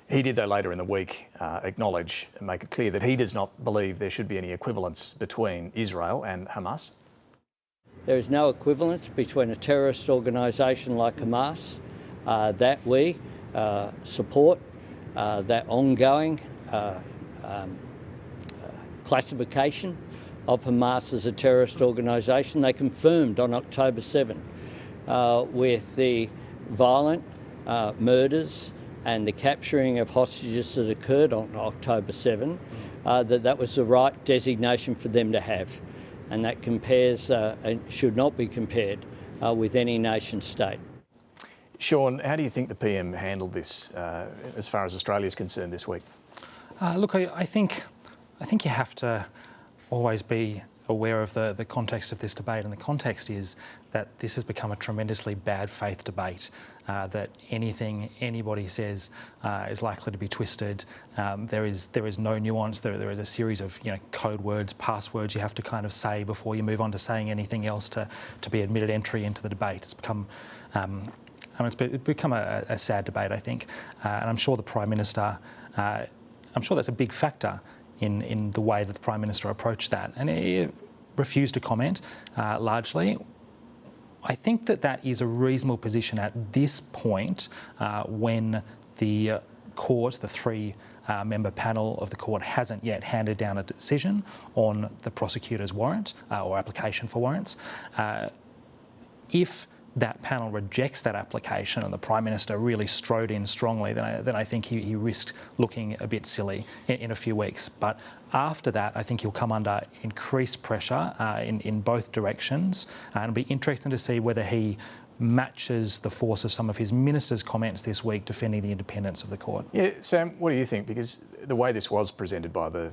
He did, though, later in the week acknowledge and make it clear that he does not believe there should be any equivalence between Israel and Hamas.
There is no equivalence between a terrorist organisation like Hamas that we support, that ongoing classification of Hamas as a terrorist organisation. They confirmed on October 7 with the violent murders and the capturing of hostages that occurred on October 7, that was the right designation for them to have. And that compares and should not be compared with any nation state.
Sean, how do you think the PM handled this as far as Australia is concerned this week?
Look, I think you have to always be aware of the context of this debate, and the context is that this has become a tremendously bad faith debate, that anything anybody says is likely to be twisted. There is no nuance. There is a series of code words, passwords you have to kind of say before you move on to saying anything else to be admitted entry into the debate. It's become it's become a sad debate, I think, and I'm sure the Prime Minister, I'm sure that's a big factor in the way that the Prime Minister approached that, and he refused to comment largely. I think that is a reasonable position at this point when the court, the 3-member panel of the court, hasn't yet handed down a decision on the prosecutor's warrant or application for warrants. If that panel rejects that application and the Prime Minister really strode in strongly, then I think he risked looking a bit silly in a few weeks. But after that, I think he'll come under increased pressure in both directions, and it'll be interesting to see whether he matches the force of some of his ministers' comments this week defending the independence of the court.
Yeah, Sam, what do you think? Because the way this was presented by the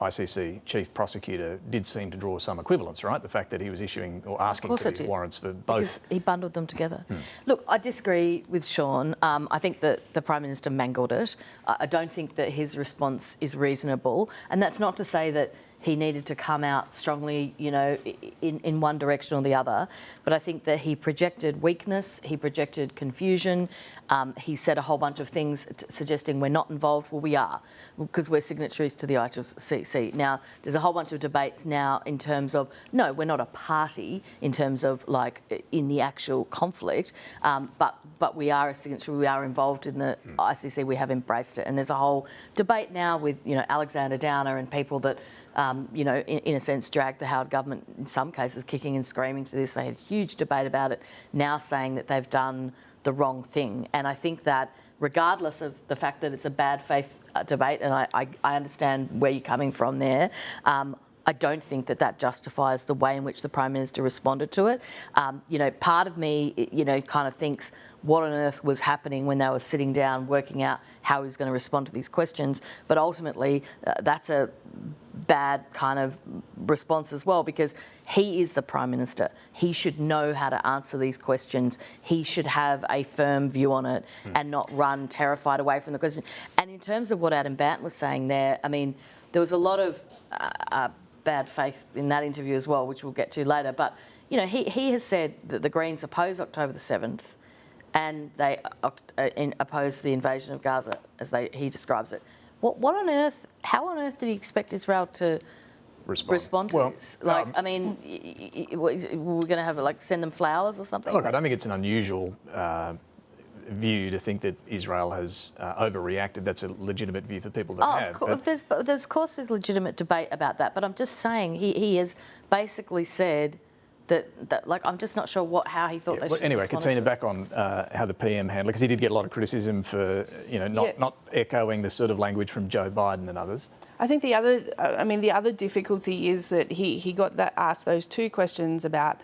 ICC chief prosecutor did seem to draw some equivalence, right? The fact that he was issuing or asking for these warrants for both.
Because he bundled them together. Look, I disagree with Sean. I think that the Prime Minister mangled it. I don't think that his response is reasonable. And that's not to say that he needed to come out strongly, you know, in one direction or the other. But I think that he projected weakness, he projected confusion. He said a whole bunch of things suggesting we're not involved. Well, we are, because we're signatories to the ICC. Now, there's a whole bunch of debates now in terms of, no, we're not a party in terms of, like, in the actual conflict, but we are a signatory, we are involved in the ICC, we have embraced it. And there's a whole debate now with, you know, Alexander Downer and people that, you know, in a sense, dragged the Howard government, in some cases, kicking and screaming to this. They had a huge debate about it, now saying that they've done the wrong thing. And I think that regardless of the fact that it's a bad faith debate, and I understand where you're coming from there, I don't think that that justifies the way in which the Prime Minister responded to it. You know, part of me, you know, kind of thinks, what on earth was happening when they were sitting down working out how he was going to respond to these questions? But ultimately, that's a bad kind of response as well, because he is the Prime Minister. He should know how to answer these questions. He should have a firm view on it and not run terrified away from the question. And in terms of what Adam Bandt was saying there, I mean, there was a lot of bad faith in that interview as well, which we'll get to later. But, you know, he has said that the Greens oppose October the 7th and they oppose the invasion of Gaza, as he describes it. What on earth, how on earth did he expect Israel to respond to this? Like, I mean, we're going to have, like, send them flowers or something?
Look, I don't think it's an unusual view to think that Israel has overreacted. That's a legitimate view for people to have.
Of course there's legitimate debate about that, but I'm just saying he has basically said that like, I'm just not sure how he thought they should.
Anyway, Katina, back on how the PM handled, because he did get a lot of criticism for, you know, not echoing the sort of language from Joe Biden and others.
I think the other difficulty is that he got asked those two questions about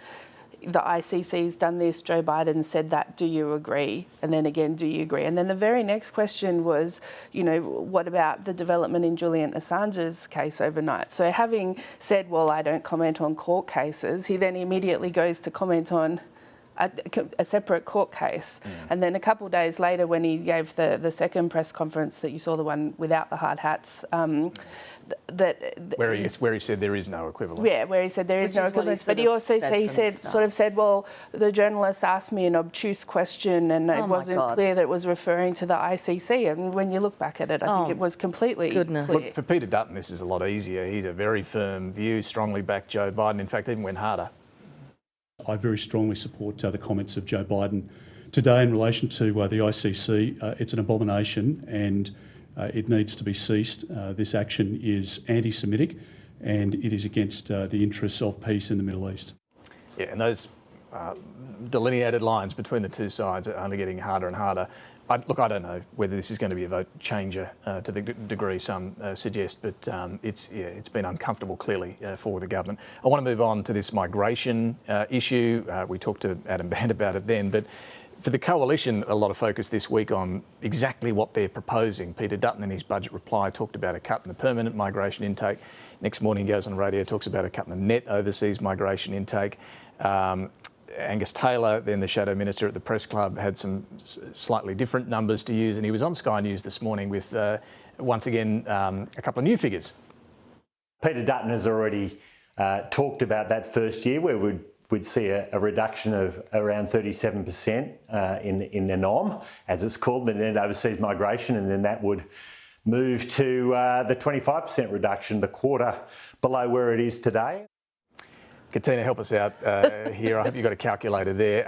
the ICC's done this, Joe Biden said that, do you agree? And then again, do you agree? And then the very next question was, you know, what about the development in Julian Assange's case overnight? So having said, well, I don't comment on court cases, he then immediately goes to comment on a separate court case. And then a couple of days later, when he gave the second press conference that you saw, the one without the hard hats,
where he said there is no equivalence.
Yeah, where he said there is no equivalence. But he also said, well, the journalist asked me an obtuse question and it wasn't clear that it was referring to the ICC. And when you look back at it, I think it was completely clear.
Look, for Peter Dutton, this is a lot easier. He's a very firm view, strongly backed Joe Biden. In fact, even went harder.
I very strongly support the comments of Joe Biden today in relation to the ICC. It's an abomination and it needs to be ceased. This action is anti-Semitic and it is against the interests of peace in the Middle East.
Yeah, and those delineated lines between the two sides are only getting harder and harder. Look, I don't know whether this is going to be a vote changer to the degree some suggest, but it's been uncomfortable clearly for the government. I want to move on to this migration issue. We talked to Adam Bandt about it then, but for the coalition, a lot of focus this week on exactly what they're proposing. Peter Dutton in his budget reply talked about a cut in the permanent migration intake. Next morning he goes on radio, talks about a cut in the net overseas migration intake. Angus Taylor, then the Shadow Minister at the Press Club, had some slightly different numbers to use, and he was on Sky News this morning with, once again, a couple of new figures.
Peter Dutton has already talked about that first year where we'd see a reduction of around 37% in the NOM, as it's called, the net overseas migration, and then that would move to the 25% reduction, the quarter below where it is today.
Katina, help us out here. I hope you've got a calculator there.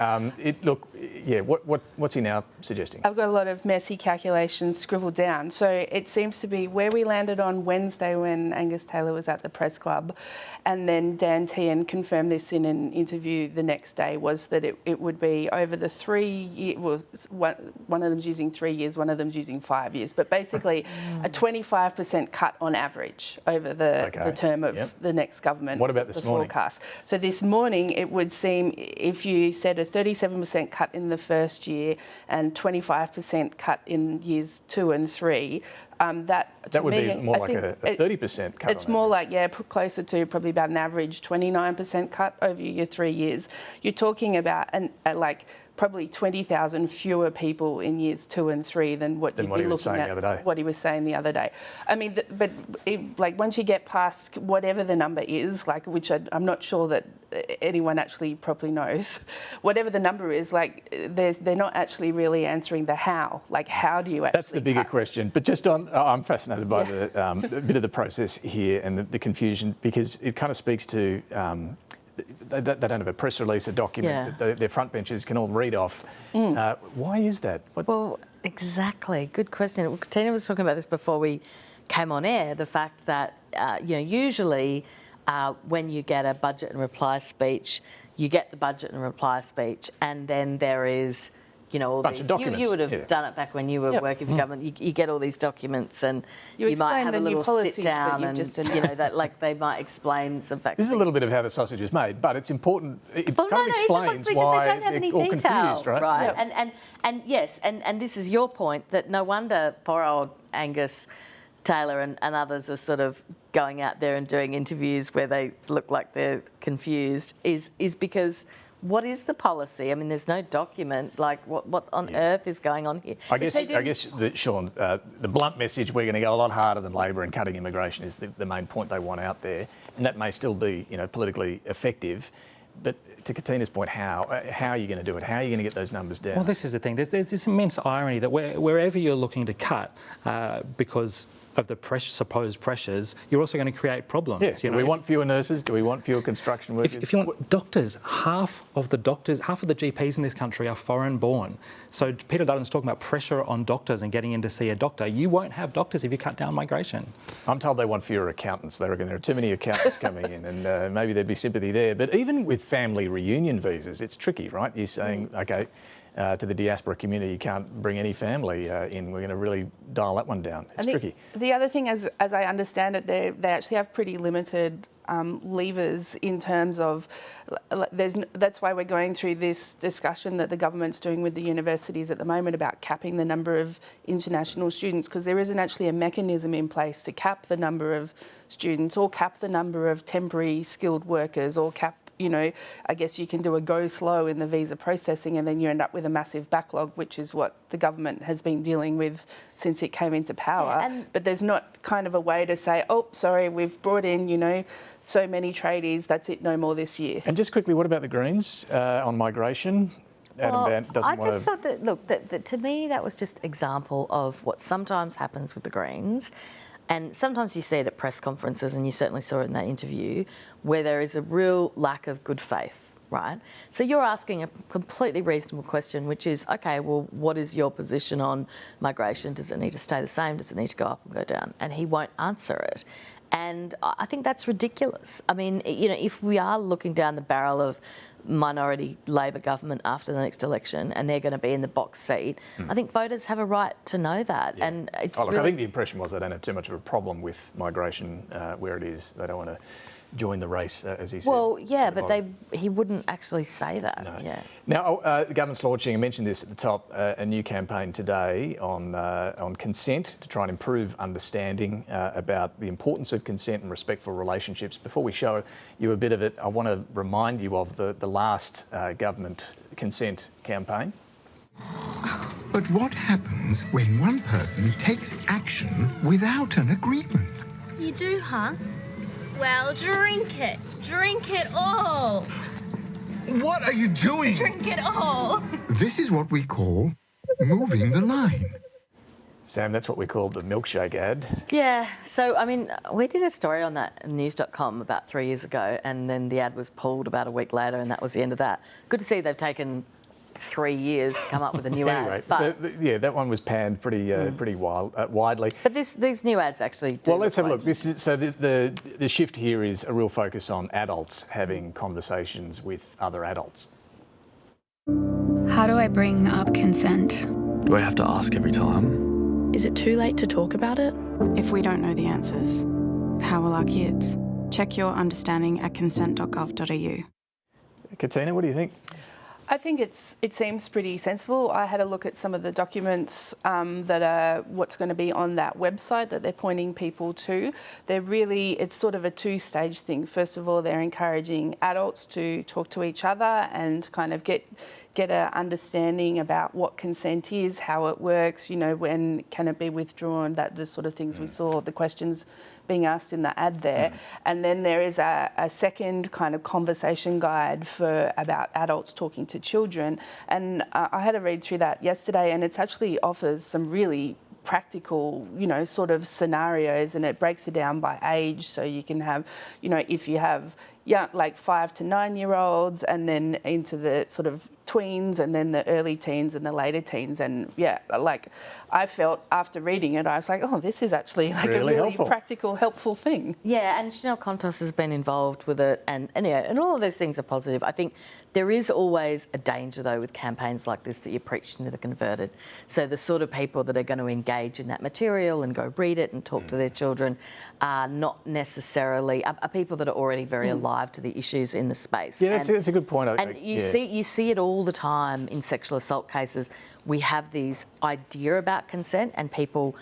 What's he now suggesting?
I've got a lot of messy calculations scribbled down. So it seems to be where we landed on Wednesday when Angus Taylor was at the Press Club, and then Dan Tehan confirmed this in an interview the next day, was that it would be over the 3 years, well, one of them's using 3 years, one of them's using 5 years, but basically a 25% cut on average over the term of the next government.
What about this morning?
Forecast. So this morning, it would seem, if you said a 37% cut in the first year and 25% cut in years 2 and 3,
That would be more like a 30% cut.
It's more like, closer to probably about an average 29% cut over your 3 years. You're talking about probably 20,000 fewer people in years 2 and 3 than what you'd be looking at. What he was saying the other day. I mean, once you get past whatever the number is, which I'm not sure that anyone actually properly knows, whatever the number is, they're not actually really answering the how. How do you actually?
That's the bigger question. But just on, I'm fascinated by the bit of the process here and the confusion, because it kind of speaks to. They don't have a press release, a document that their front benches can all read off. Why is that?
Well, exactly. Good question. Katina was talking about this before we came on air, the fact that, usually when you get a budget and reply speech, you get the budget and reply speech, and then there is... all
bunch
these.
Of documents.
You would have done it back when you were working for government. You get all these documents, and you might have a little sit down, and they might explain some facts.
This is a little bit of how the sausage is made, but it's important. It explains why
they don't have any
all
detail,
confused, right?
Right. And yes, and this is your point, that no wonder poor old Angus Taylor and others are sort of going out there and doing interviews where they look like they're confused. Is because. What is the policy? I mean, there's no document. What on earth is going on here?
I guess, Sean, the blunt message, we're going to go a lot harder than Labor and cutting immigration is the main point they want out there. And that may still be, politically effective. But to Katina's point, how are you going to do it? How are you going to get those numbers down?
Well, this is the thing. There's this immense irony that wherever you're looking to cut, because of the supposed pressures, you're also going to create problems.
Yeah. Do we want fewer nurses? Do we want fewer construction workers?
If you want doctors, half of the GPs in this country are foreign born. So Peter Dutton's talking about pressure on doctors and getting in to see a doctor. You won't have doctors if you cut down migration.
I'm told they want fewer accountants. They reckon there are too many accountants coming in, and maybe there'd be sympathy there. But even with family reunion visas, it's tricky, right? You're saying, OK, to the diaspora community, you can't bring any family in. We're going to really dial that one down. It's tricky.
The other thing, as I understand it, they actually have pretty limited levers in terms of, that's why we're going through this discussion that the government's doing with the universities at the moment about capping the number of international students, because there isn't actually a mechanism in place to cap the number of students or cap the number of temporary skilled workers or cap, I guess you can do a go slow in the visa processing, and then you end up with a massive backlog, which is what the government has been dealing with since it came into power. But there's not kind of a way to say, oh, sorry, we've brought in, so many tradies, that's it, no more this year.
And just quickly, what about the Greens on migration? Adam Bandt doesn't want to...
I just thought that, to me, that was just example of what sometimes happens with the Greens. And sometimes you see it at press conferences, and you certainly saw it in that interview, where there is a real lack of good faith, right? So you're asking a completely reasonable question, which is, OK, well, what is your position on migration? Does it need to stay the same? Does it need to go up and go down? And he won't answer it. And I think that's ridiculous. I mean, if we are looking down the barrel of minority Labor government after the next election, and they're going to be in the box seat, I think voters have a right to know that. Yeah. And it's
I think the impression was they don't have too much of a problem with migration where it is. They don't want to join the race, as he said.
Well, yeah, but he wouldn't actually say that.
No.
Yeah.
Now, the government's launching, I mentioned this at the top, a new campaign today on consent to try and improve understanding about the importance of consent and respectful relationships. Before we show you a bit of it, I want to remind you of the last government consent campaign.
But what happens when one person takes action without an agreement?
You do, huh? Well, drink it. Drink it all.
What are you doing?
Drink it all.
This is what we call moving the line.
Sam, that's what we call the milkshake ad.
Yeah, so, I mean, we did a story on that in news.com about 3 years ago, and then the ad was pulled about a week later, and that was the end of that. Good to see they've taken 3 years to come up with a new ad. But,
so, yeah, that one was panned pretty widely.
But these new ads actually do.
Well, let's have a look. The shift here is a real focus on adults having conversations with other adults.
How do I bring up consent?
Do I have to ask every time?
Is it too late to talk about it?
If we don't know the answers, how will our kids? Check your understanding at consent.gov.au.
Katina, what do you think?
I think it seems pretty sensible. I had a look at some of the documents that are what's going to be on that website that they're pointing people to. It's sort of a two-stage thing. First of all, they're encouraging adults to talk to each other and kind of get an understanding about what consent is, how it works, when can it be withdrawn, the sort of things we saw, the questions being asked in the ad there. And then there is a second kind of conversation guide about adults talking to children. And I had a read through that yesterday, and it actually offers some really practical, sort of scenarios, and it breaks it down by age. So you can have, if you have like 5 to 9 year olds, and then into the sort of tweens, and then the early teens and the later teens. And I felt after reading it, I was like, oh, this is actually like really a really practical, helpful thing.
Yeah, and Chanel Contos has been involved with it, and all of those things are positive. I think there is always a danger, though, with campaigns like this, that you're preaching to the converted. So the sort of people that are going to engage in that material and go read it and talk to their children are not necessarily are people that are already very alive to the issues in the space.
Yeah, that's a good point.
And you see it all the time in sexual assault cases. We have these idea about consent, and people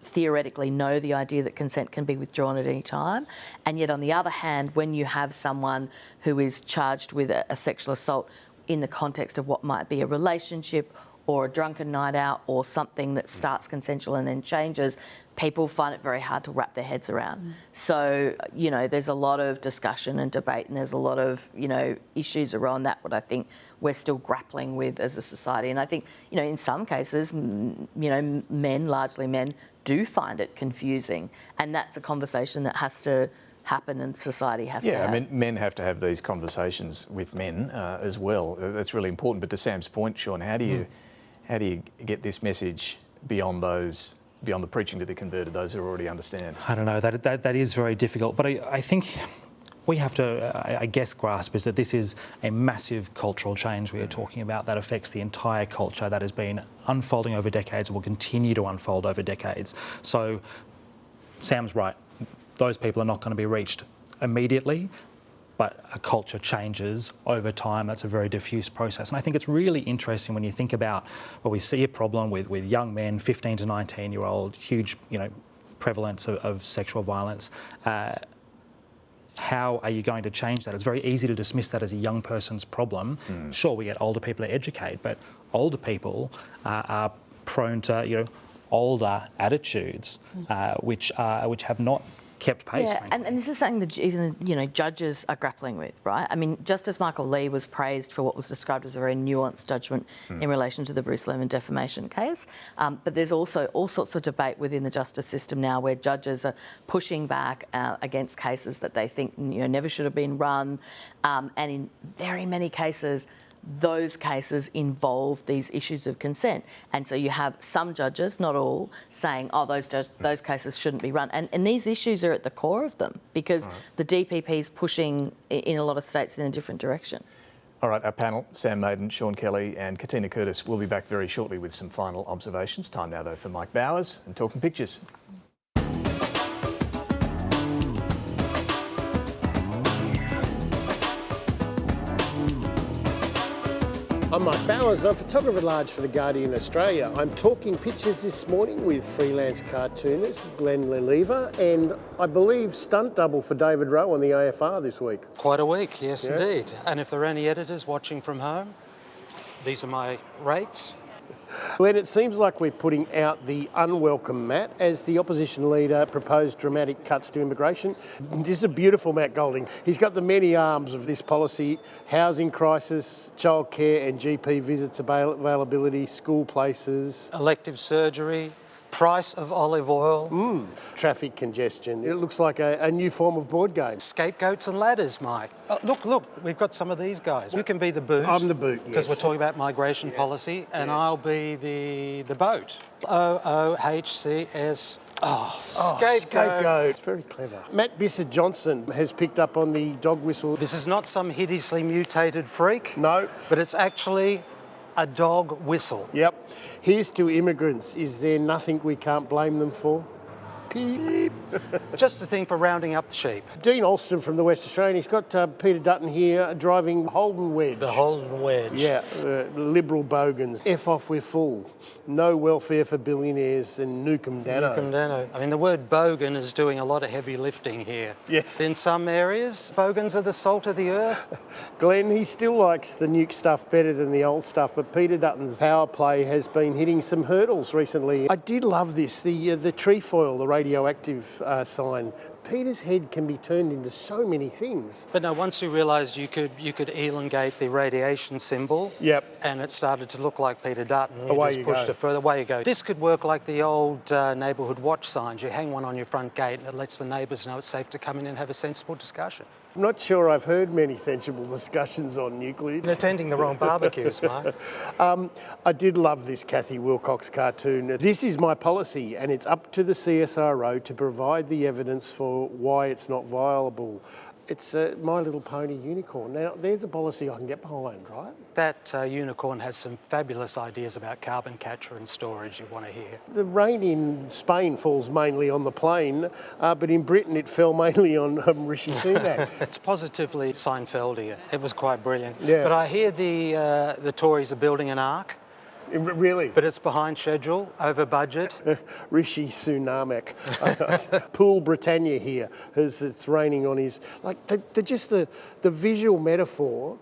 theoretically know the idea that consent can be withdrawn at any time. And yet, on the other hand, when you have someone who is charged with a sexual assault in the context of what might be a relationship or a drunken night out or something that starts consensual and then changes, people find it very hard to wrap their heads around. So, there's a lot of discussion and debate, and there's a lot of, issues around that, what I think we're still grappling with as a society. And I think, in some cases, men, largely men, do find it confusing. And that's a conversation that has to happen, and society has to have.
Yeah, I mean, men have to have these conversations with men as well. That's really important. But to Sam's point, Sean, how do you get this message beyond the preaching to the converted, those who already understand?
I don't know, that is very difficult. But I think we have to, I guess, grasp is that this is a massive cultural change we are talking about that affects the entire culture that has been unfolding over decades, will continue to unfold over decades. So Sam's right. Those people are not going to be reached immediately, but a culture changes over time. That's a very diffuse process. And I think it's really interesting when you think about, well, we see a problem with young men, 15 to 19-year-old, huge, prevalence of sexual violence. How are you going to change that? It's very easy to dismiss that as a young person's problem. Sure, we get older people to educate, but older people are prone to, older attitudes, which have not kept pace.
Yeah, and this is something that even judges are grappling with, right? I mean, Justice Michael Lee was praised for what was described as a very nuanced judgment in relation to the Bruce Lemon defamation case. But there's also all sorts of debate within the justice system now where judges are pushing back against cases that they think never should have been run, and in very many cases, those cases involve these issues of consent. And so you have some judges, not all, saying, oh, those cases shouldn't be run. And these issues are at the core of them because the DPP is pushing in a lot of states in a different direction.
All right, our panel, Sam Maiden, Sean Kelly and Katina Curtis, will be back very shortly with some final observations. Time now, though, for Mike Bowers and Talking Pictures.
I'm Mike Bowers and I'm photographer at large for The Guardian Australia. I'm talking pictures this morning with freelance cartoonist Glenn Lelever and I believe stunt double for David Rowe on the AFR this week.
Quite a week, yes indeed. And if there are any editors watching from home, these are my rates.
Glenn, it seems like we're putting out the unwelcome Matt as the opposition leader proposed dramatic cuts to immigration. This is a beautiful Matt Golding. He's got the many arms of this policy: housing crisis, childcare and GP visits availability, school places,
elective surgery, price of olive oil.
Traffic congestion. It looks like a new form of board game.
Scapegoats and ladders, Mike. Look, we've got some of these guys. You can be the boot.
I'm the boot,
because we're talking about migration policy, and I'll be the boat. OOHCS. Oh, scapegoat.
It's very clever. Matt Bissett-Johnson has picked up on the dog whistle.
This is not some hideously mutated freak.
No.
But it's actually a dog whistle.
Yep. Here's to immigrants. Is there nothing we can't blame them for? Peep.
Just the thing for rounding up the sheep.
Dean Alston from the West Australian. He's got Peter Dutton here driving Holden Wedge.
The Holden Wedge.
Yeah, Liberal bogans. F off, we're full. No welfare for billionaires and Nukem Dano.
Nukem Dano. I mean, the word bogan is doing a lot of heavy lifting here.
Yes.
In some areas, bogans are the salt of the earth.
Glenn, he still likes the nuke stuff better than the old stuff, but Peter Dutton's power play has been hitting some hurdles recently. I did love this, the trefoil, the radioactive sign. Peter's head can be turned into so many things.
But no, once you realised you could elongate the radiation symbol,
yep,
and it started to look like Peter Dutton,
away
you just pushed it further. Away you go. This could work like the old neighbourhood watch signs. You hang one on your front gate and it lets the neighbours know it's safe to come in and have a sensible discussion.
I'm not sure I've heard many sensible discussions on nuclear.
You're attending the wrong barbecues, Mark.
I did love this Kathy Wilcox cartoon. This is my policy, and it's up to the CSIRO to provide the evidence for why it's not viable. It's My Little Pony unicorn. Now, there's a policy I can get behind, right?
That unicorn has some fabulous ideas about carbon capture and storage you want to hear.
The rain in Spain falls mainly on the plain, but in Britain it fell mainly on Rishi Sunak.
It's positively Seinfeldian. It was quite brilliant.
Yeah.
But I hear the Tories are building an ark.
Really?
But it's behind schedule, over budget.
Rishi Sunak. Pool Britannia here, as it's raining on his... Like, the visual metaphor,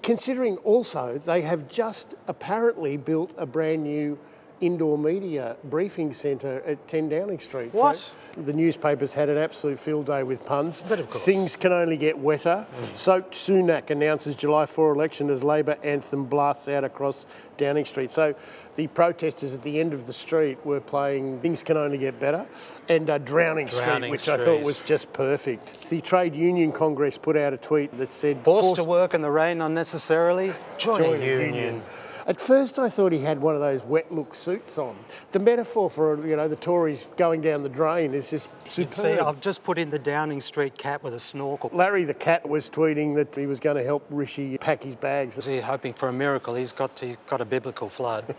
considering also they have just apparently built a brand new indoor media briefing centre at 10 Downing Street.
What?
So the newspapers had an absolute field day with puns.
But of course.
Things can only get wetter. Soaked Sunak announces July 4 election as Labor anthem blasts out across Downing Street. So the protesters at the end of the street were playing Things Can Only Get Better and Drowning Street, which I thought was just perfect. The Trade Union Congress put out a tweet that said...
Forced to work in the rain unnecessarily? Join a union.
At first I thought he had one of those wet look suits on. The metaphor for, the Tories going down the drain is just superb.
See, I've just put in the Downing Street cat with a snorkel.
Larry the cat was tweeting that he was going to help Rishi pack his bags.
Is he hoping for a miracle? He's got a biblical flood.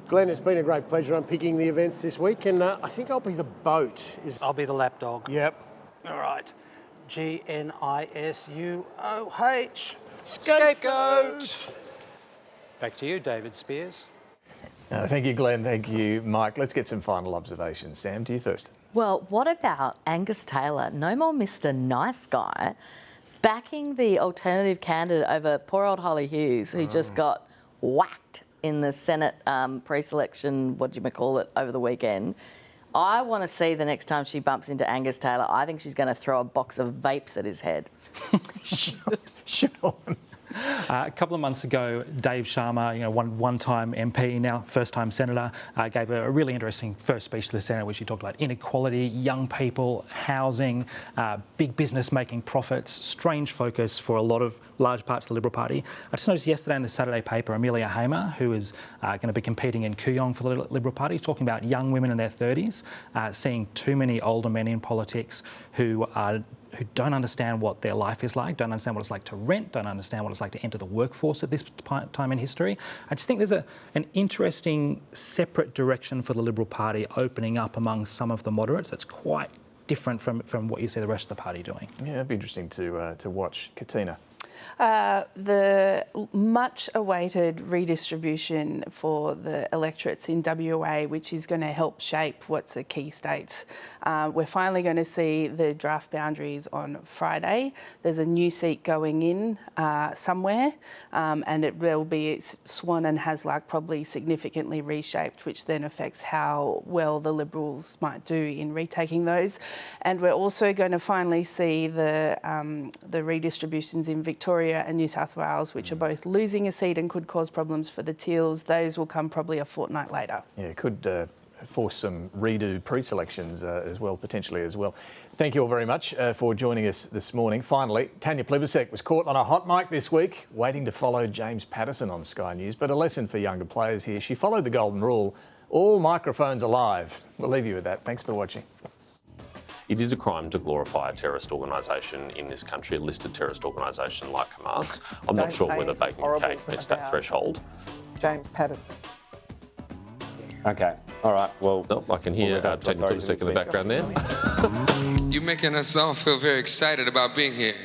Glenn, it's been a great pleasure unpicking the events this week, and I think I'll be the boat.
I'll be the lapdog.
Yep.
All right. GNISUOH.
Scapegoat.
Back to you, David Spears.
Thank you, Glenn. Thank you, Mike. Let's get some final observations. Sam, to you first.
Well, what about Angus Taylor? No more Mr. Nice Guy backing the alternative candidate over poor old Holly Hughes, who just got whacked in the Senate pre-selection, over the weekend. I want to see the next time she bumps into Angus Taylor, I think she's going to throw a box of vapes at his head.
Sean.
A couple of months ago, Dave Sharma, one-time MP, now first-time senator, gave a really interesting first speech to the Senate, which he talked about inequality, young people, housing, big business making profits, strange focus for large parts of the Liberal Party. I just noticed yesterday in the Saturday paper, Amelia Hamer, who is going to be competing in Kooyong for the Liberal Party, talking about young women in their 30s, seeing too many older men in politics who don't understand what their life is like, don't understand what it's like to rent, don't understand what it's like to enter the workforce at this time in history. I just think there's an interesting separate direction for the Liberal Party opening up among some of the moderates that's quite different from what you see the rest of the party doing.
Yeah, it'd be interesting to watch. Katina.
The much-awaited redistribution for the electorates in WA, which is going to help shape what's a key state. We're finally going to see the draft boundaries on Friday. There's a new seat going in somewhere, and it will be Swan and Hasluck probably significantly reshaped, which then affects how well the Liberals might do in retaking those. And we're also going to finally see the redistributions in Victoria and New South Wales, which are both losing a seat and could cause problems for the Teals. Those will come probably a fortnight later.
Yeah, it could force some redo pre-selections potentially as well. Thank you all very much for joining us this morning. Finally, Tanya Plibersek was caught on a hot mic this week, waiting to follow James Patterson on Sky News. But a lesson for younger players here. She followed the golden rule. All microphones are live. We'll leave you with that. Thanks for watching.
It is a crime to glorify a terrorist organisation in this country, a listed terrorist organisation like Hamas. I'm not sure whether baking a cake meets that threshold.
James Patterson.
Okay. All right, well, I can hear technical music in the background there.
You're making us all feel very excited about being here.